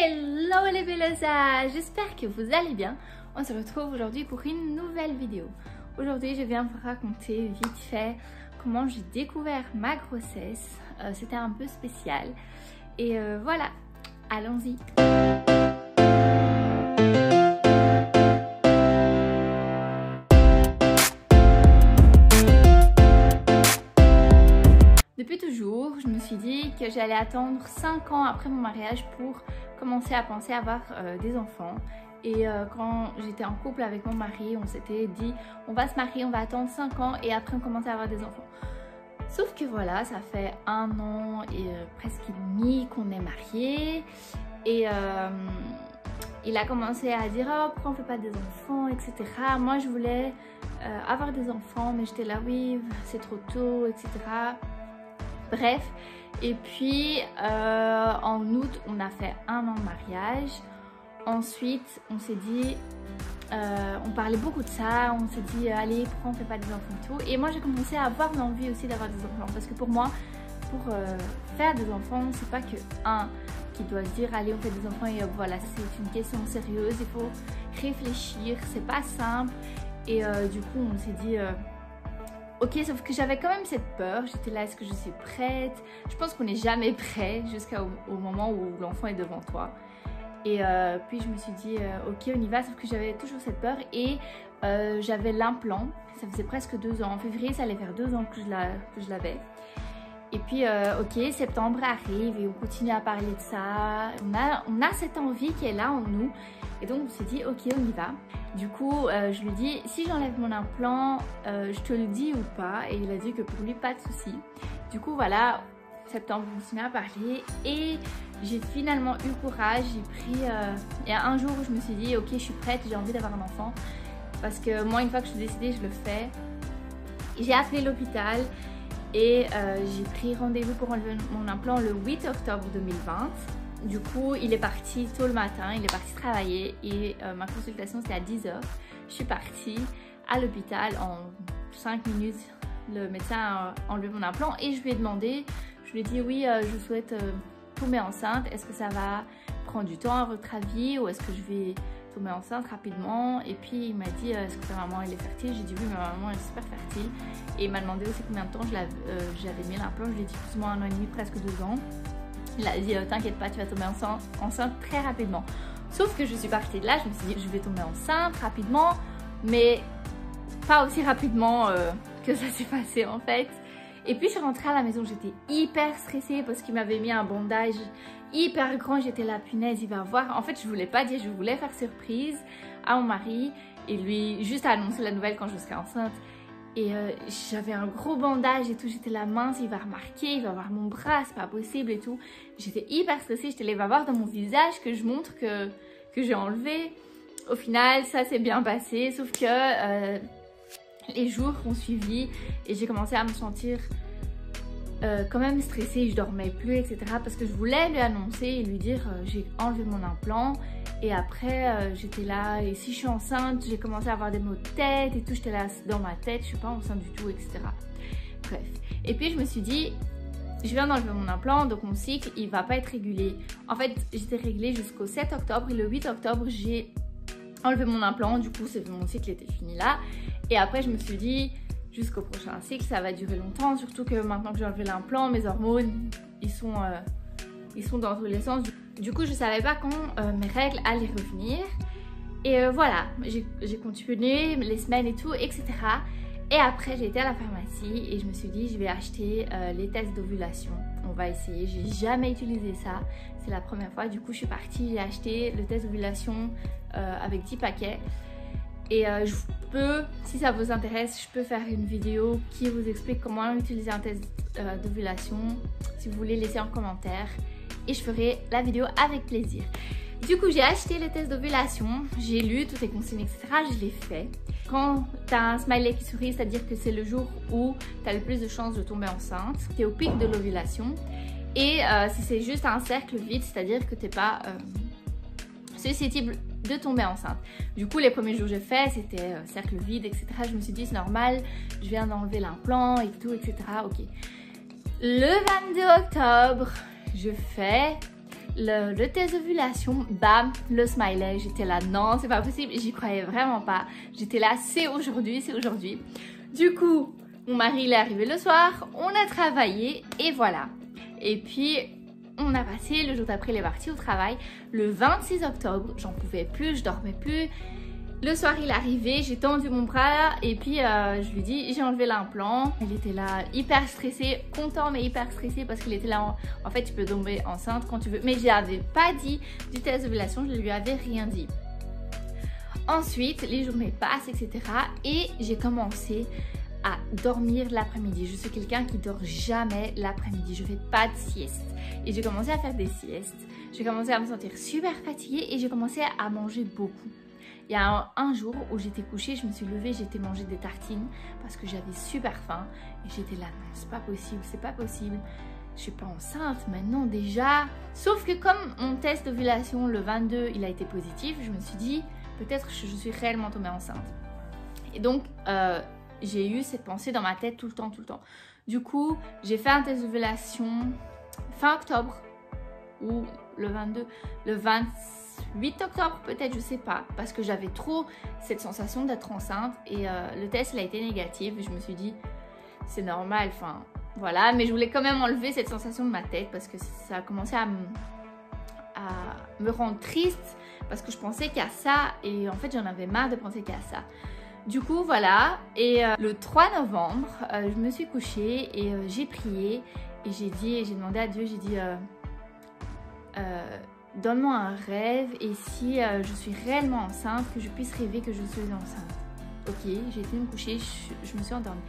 Hello les bellosas, j'espère que vous allez bien. On se retrouve aujourd'hui pour une nouvelle vidéo. Aujourd'hui je viens vous raconter vite fait comment j'ai découvert ma grossesse. C'était un peu spécial. Et voilà, allons-y. Depuis toujours, je me suis dit que j'allais attendre 5 ans après mon mariage pour commencer à penser à avoir des enfants. Et quand j'étais en couple avec mon mari, on s'était dit on va se marier, on va attendre 5 ans et après on commence à avoir des enfants. Sauf que voilà, ça fait 1 an et presque et demi qu'on est mariés. Et il a commencé à dire oh, pourquoi on fait pas des enfants, etc. Moi je voulais avoir des enfants, mais j'étais là oui, c'est trop tôt, etc. Bref, et puis en août, on a fait 1 an de mariage. Ensuite, on s'est dit, on parlait beaucoup de ça, on s'est dit, allez, pourquoi on fait pas des enfants et tout. Et moi, j'ai commencé à avoir l'envie aussi d'avoir des enfants. Parce que pour moi, pour faire des enfants, c'est pas que un qui doit se dire, allez, on fait des enfants et voilà, c'est une question sérieuse. Il faut réfléchir, c'est pas simple. Et du coup, on s'est dit... ok, sauf que j'avais quand même cette peur, j'étais là, est-ce que je suis prête? Je pense qu'on n'est jamais prêt jusqu'au moment où l'enfant est devant toi. Et puis je me suis dit, ok, on y va, sauf que j'avais toujours cette peur et j'avais l'implant. Ça faisait presque 2 ans, en février ça allait faire 2 ans que je l'avais. Et puis ok, septembre arrive et on continue à parler de ça. On a cette envie qui est là en nous. Et donc on s'est dit ok, on y va. Du coup je lui dis si j'enlève mon implant je te le dis ou pas. Et il a dit que pour lui pas de souci. Du coup voilà, septembre on continue à parler et j'ai finalement eu courage. J'ai pris il y a un jour où je me suis dit ok, je suis prête, j'ai envie d'avoir un enfant. Parce que moi une fois que je suis décidée je le fais. J'ai appelé l'hôpital et j'ai pris rendez-vous pour enlever mon implant le 8 octobre 2020. Du coup, il est parti tôt le matin, il est parti travailler et ma consultation c'était à 10 h. Je suis partie à l'hôpital en 5 minutes. Le médecin a enlevé mon implant et je lui ai demandé, je lui ai dit oui, je souhaite tomber enceinte. Est-ce que ça va prendre du temps à votre avis ou est-ce que je vais tomber enceinte rapidement? Et puis il m'a dit est-ce que ta maman elle est fertile? J'ai dit oui, ma maman elle est super fertile. Et il m'a demandé aussi combien de temps j'avais mis l'implant. Je lui ai dit plus ou moins 1 an et demi, presque 2 ans. Il a dit t'inquiète pas, tu vas tomber enceinte très rapidement. Sauf que je suis partie de là, je me suis dit je vais tomber enceinte rapidement, mais pas aussi rapidement que ça s'est passé en fait. Et puis je suis rentrée à la maison, j'étais hyper stressée parce qu'il m'avait mis un bandage hyper grand. J'étais là, punaise, il va voir. En fait je voulais pas dire, je voulais faire surprise à mon mari et lui juste annoncer la nouvelle quand je serai enceinte. Et j'avais un gros bandage et tout, j'étais là mince, il va remarquer, il va voir mon bras, c'est pas possible et tout. J'étais hyper stressée, j'étais là, il va voir dans mon visage que je montre que j'ai enlevé. Au final, ça s'est bien passé, sauf que les jours ont suivi et j'ai commencé à me sentir quand même stressée, je dormais plus, etc. Parce que je voulais lui annoncer et lui dire j'ai enlevé mon implant. Et après j'étais là et si je suis enceinte, j'ai commencé à avoir des maux de tête et tout, j'étais là dans ma tête, je suis pas enceinte du tout, etc. Bref, et puis je me suis dit je viens d'enlever mon implant donc mon cycle il va pas être régulé. En fait j'étais réglée jusqu'au 7 octobre et le 8 octobre j'ai enlevé mon implant, du coup mon cycle était fini là. Et après je me suis dit jusqu'au prochain cycle ça va durer longtemps, surtout que maintenant que j'ai enlevé l'implant mes hormones ils sont dans tous les sens. Du coup je savais pas quand mes règles allaient revenir. Et voilà, j'ai continué les semaines et tout, etc. Et après j'ai été à la pharmacie et je me suis dit je vais acheter les tests d'ovulation. On va essayer, j'ai jamais utilisé ça, c'est la première fois. Du coup je suis partie, j'ai acheté le test d'ovulation avec 10 paquets. Et je peux, si ça vous intéresse, je peux faire une vidéo qui vous explique comment utiliser un test d'ovulation. Si vous voulez laisser en commentaire. Et je ferai la vidéo avec plaisir. Du coup j'ai acheté les tests d'ovulation, j'ai lu toutes les consignes, etc. Je l'ai fait. Quand tu as un smiley qui sourit, c'est-à-dire que c'est le jour où tu as le plus de chances de tomber enceinte. Tu es au pic de l'ovulation. Et si c'est juste un cercle vide, c'est-à-dire que tu n'es pas susceptible de tomber enceinte. Du coup les premiers jours que j'ai fait c'était cercle vide, etc. Je me suis dit c'est normal, je viens d'enlever l'implant et tout, etc. Ok. Le 22 octobre, je fais le test d'ovulation, bam, le smiley. J'étais là, non, c'est pas possible. J'y croyais vraiment pas. J'étais là, c'est aujourd'hui, c'est aujourd'hui. Du coup, mon mari il est arrivé le soir, on a travaillé et voilà. Et puis, on a passé, le jour d'après, il est parti au travail. Le 26 octobre, j'en pouvais plus, je dormais plus. Le soir, il est arrivé, j'ai tendu mon bras et puis je lui ai dit, j'ai enlevé l'implant. Il était là hyper stressé, content mais hyper stressé parce qu'il était là, en fait, tu peux tomber enceinte quand tu veux. Mais je n'avais pas dit du test d'ovulation, je ne lui avais rien dit. Ensuite, les journées passent, etc. Et j'ai commencé à dormir l'après-midi. Je suis quelqu'un qui dort jamais l'après-midi, je fais pas de sieste. Et j'ai commencé à faire des siestes, j'ai commencé à me sentir super fatiguée et j'ai commencé à manger beaucoup. Il y a un jour où j'étais couchée, je me suis levée, j'étais manger des tartines parce que j'avais super faim. Et j'étais là, non, c'est pas possible, c'est pas possible. Je suis pas enceinte, mais non déjà. Sauf que comme mon test d'ovulation le 22, il a été positif, je me suis dit, peut-être je suis réellement tombée enceinte. Et donc, j'ai eu cette pensée dans ma tête tout le temps, tout le temps. Du coup, j'ai fait un test d'ovulation fin octobre ou le 22, le 28 octobre peut-être, je sais pas, parce que j'avais trop cette sensation d'être enceinte et le test il a été négatif et je me suis dit c'est normal, enfin voilà, mais je voulais quand même enlever cette sensation de ma tête parce que ça a commencé à me rendre triste parce que je pensais qu'à ça et en fait j'en avais marre de penser qu'à ça. Du coup voilà, et le 3 novembre je me suis couchée et j'ai prié et j'ai demandé à Dieu, j'ai dit donne-moi un rêve et si je suis réellement enceinte, que je puisse rêver que je suis enceinte. Ok, j'ai été me coucher, je me suis endormie.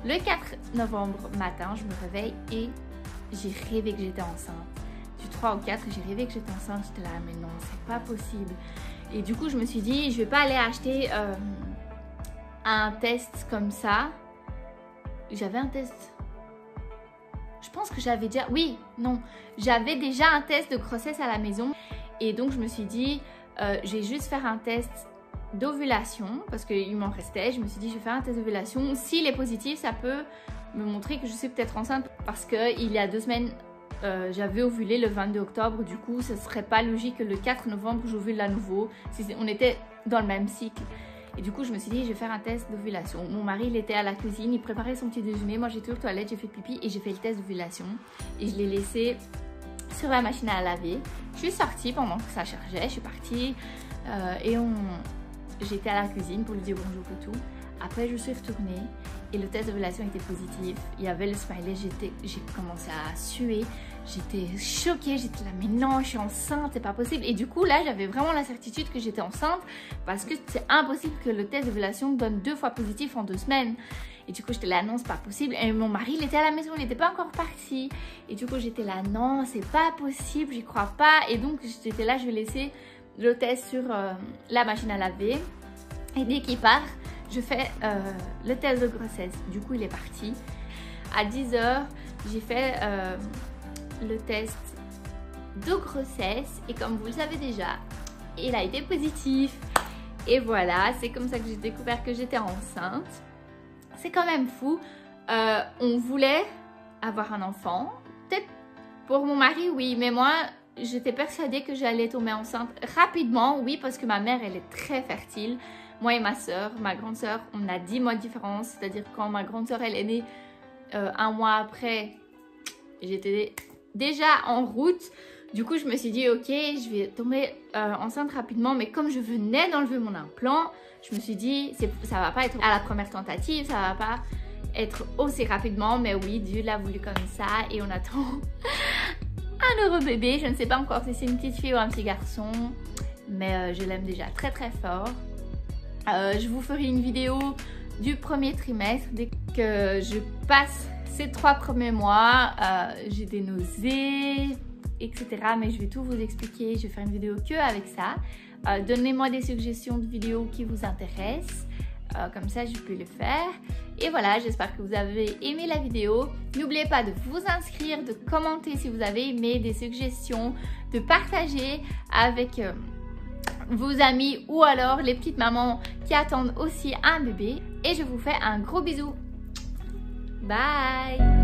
Le 4 novembre matin, je me réveille et j'ai rêvé que j'étais enceinte. Du 3 au 4, j'ai rêvé que j'étais enceinte, j'étais là, mais non, c'est pas possible. Et du coup, je me suis dit, je vais pas aller acheter un test comme ça. J'avais un test... Je pense que j'avais déjà... Oui, non. J'avais déjà un test de grossesse à la maison. Et donc, je me suis dit, je vais juste faire un test d'ovulation. Parce qu'il m'en restait. Je me suis dit, je vais faire un test d'ovulation. S'il est positif, ça peut me montrer que je suis peut-être enceinte. Parce qu'il y a 2 semaines, j'avais ovulé le 22 octobre. Du coup, ce serait pas logique que le 4 novembre, j'ovule à nouveau. Si on était dans le même cycle. Et du coup, je me suis dit, je vais faire un test d'ovulation. Mon mari, il était à la cuisine, il préparait son petit déjeuner. Moi, j'étais aux toilettes, j'ai fait pipi et j'ai fait le test d'ovulation. Et je l'ai laissé sur la machine à laver. Je suis sortie pendant que ça chargeait, je suis partie et j'étais à la cuisine pour lui dire bonjour et tout. Après, je suis retournée et le test d'ovulation était positif. Il y avait le smiley, j'ai commencé à suer. J'étais choquée, j'étais là, mais non, je suis enceinte, c'est pas possible. Et du coup, là, j'avais vraiment la certitude que j'étais enceinte parce que c'est impossible que le test d'ovulation donne 2 fois positif en 2 semaines. Et du coup, j'étais là, non, c'est pas possible. Et mon mari, il était à la maison, il n'était pas encore parti. Et du coup, j'étais là, non, c'est pas possible, j'y crois pas. Et donc, j'étais là, je vais laisser le test sur la machine à laver. Et dès qu'il part, je fais le test de grossesse. Du coup, il est parti. À 10 h, j'ai fait le test de grossesse. Et comme vous le savez déjà, il a été positif. Et voilà, c'est comme ça que j'ai découvert que j'étais enceinte. C'est quand même fou. On voulait avoir un enfant. Peut-être pour mon mari, oui. Mais moi, j'étais persuadée que j'allais tomber enceinte rapidement. Oui, parce que ma mère, elle est très fertile. Moi et ma soeur, ma grande soeur, on a 10 mois de différence. C'est-à-dire quand ma grande soeur, elle est née 1 mois après, j'étais déjà en route. Du coup, je me suis dit, ok, je vais tomber enceinte rapidement. Mais comme je venais d'enlever mon implant, je me suis dit, ça va pas être à la première tentative, ça va pas être aussi rapidement. Mais oui, Dieu l'a voulu comme ça et on attend un heureux bébé. Je ne sais pas encore si c'est une petite fille ou un petit garçon, mais je l'aime déjà très très fort. Je vous ferai une vidéo du premier trimestre dès que je passe ces 3 premiers mois. J'ai des nausées, etc. Mais je vais tout vous expliquer. Je vais faire une vidéo que avec ça. Donnez-moi des suggestions de vidéos qui vous intéressent. Comme ça, je peux le faire. Et voilà, j'espère que vous avez aimé la vidéo. N'oubliez pas de vous inscrire, de commenter si vous avez aimé, des suggestions, de partager avec vos amis ou alors les petites mamans qui attendent aussi un bébé. Et je vous fais un gros bisou. Bye!